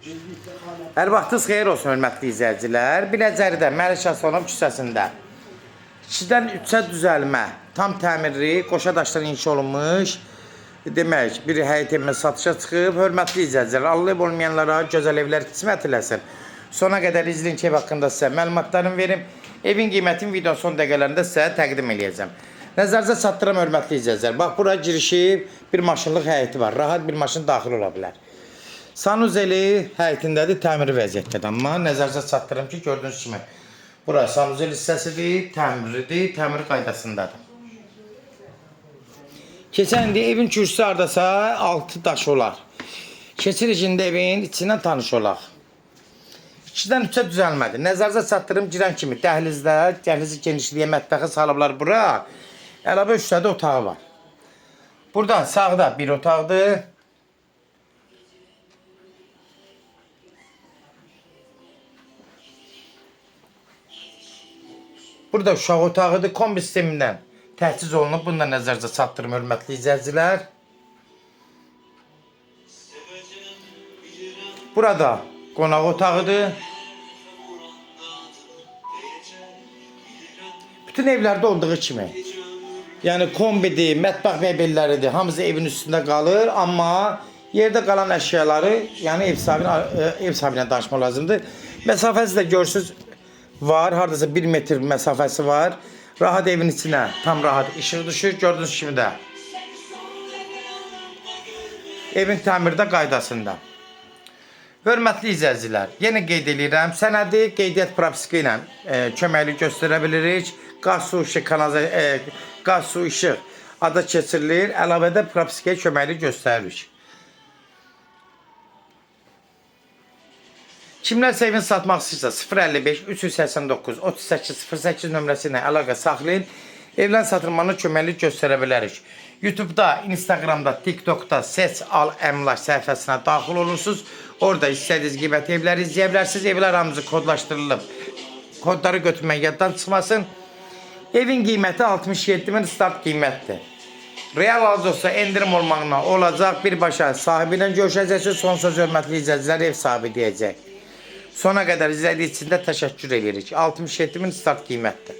Hər vaxtınız xeyir olsun, hörmətli izləyicilər. Biləcəridə Məlik Aslanov küçəsində 2-dən 3-ə düzəlmə, tam təmirli, qoşa daşdan inşa olunmuş, demək, bir həyət evində satışa çıxıb. Hörmətli izləyicilər, Allah ev olmayanlara gözəl evlər qismət eləsin. Sona qədər izləyin ki, ev haqqında sizə məlumatlarını verim. Evin qiymətini videonun son dəqiqələrində sizə təqdim eləyəcəm. Nəzərinizə çatdıram, hörmətli izləyicilər. Bax, bura girişi bir maşınlıq həyəti var. Rahat bir maşın daxil ola bilər. Sanuzeli həyətindədir, təmiri vəziyyətdədir. Amma nəzərinizə çatdırım ki, gördüyünüz kimi bura sanuzeli hissəsidir, təmirlidir, təmir qaydasındadır. Keçən indi evin kürsüsü hardasa 6 daş olar. Keçirik indi evin içindən tanış olaq. 2-dən 3-ə düzəlmədi. Nəzərinizə çatdırım, girən kimi dəhlizdə, dəhlizi genişliyə mətbəxi salıblar bura. Əlavə 3 də otağı var. Buradan sağda bir otaqdır. Burada uşaq otağıdır, kombi sistemindən təhciz olunub. Bunu da nəzərinizə çatdırım, hörmətli izləyicilər. Burada qonaq otağıdır. Bütün evlərdə olduğu kimi. Yəni kombidir, mətbəx mebelləridir, hamısı evin üstündə qalır. Amma yerdə qalan əşyaları, yəni ev sahibinə danışmaq lazımdır. Məsafəsi də görürsünüz var, hardasa 1 metr məsafəsi var. Rahat evin içinə, tam rahat işıq düşür, gördüyünüz kimi də. Evin təmirdə qaydasında. Hörmətli izləyicilər, yenə qeyd edirəm, sənədi qeydiyyat propiska ilə köməkli göstərə bilirik. Qaz, su, işıq, qaz, su, işıq ada keçirilir, əlavədə propiskaya köməkli göstəririk. Kimlərsə evini satmaq istəyirsə 055 389 38 08 nömrəsi ilə əlaqə saxlayın. Evlərin satılmanı köməkli göstərə bilərik. YouTube'da, Instagram'da, TikTok'da Seç Al Əmlak səhifəsinə daxil olursunuz. Orada istədiyiniz qiymət evləri izləyə bilərsiniz. Evlər hamısı kodlaşdırılıb. Kodları götürmək yaddan çıxmasın. Evin qiyməti 67.000 start qiymətdir. Real olsa endirim olmağına olacaq. Birbaşa sahibi ilə görüşəcəksiniz. Son söz hörmətli izləyicilər ev sahibi deyəcək. Sona qədər izlədiyi üçün də təşəkkür edirik. 67.000 start qiymətdir.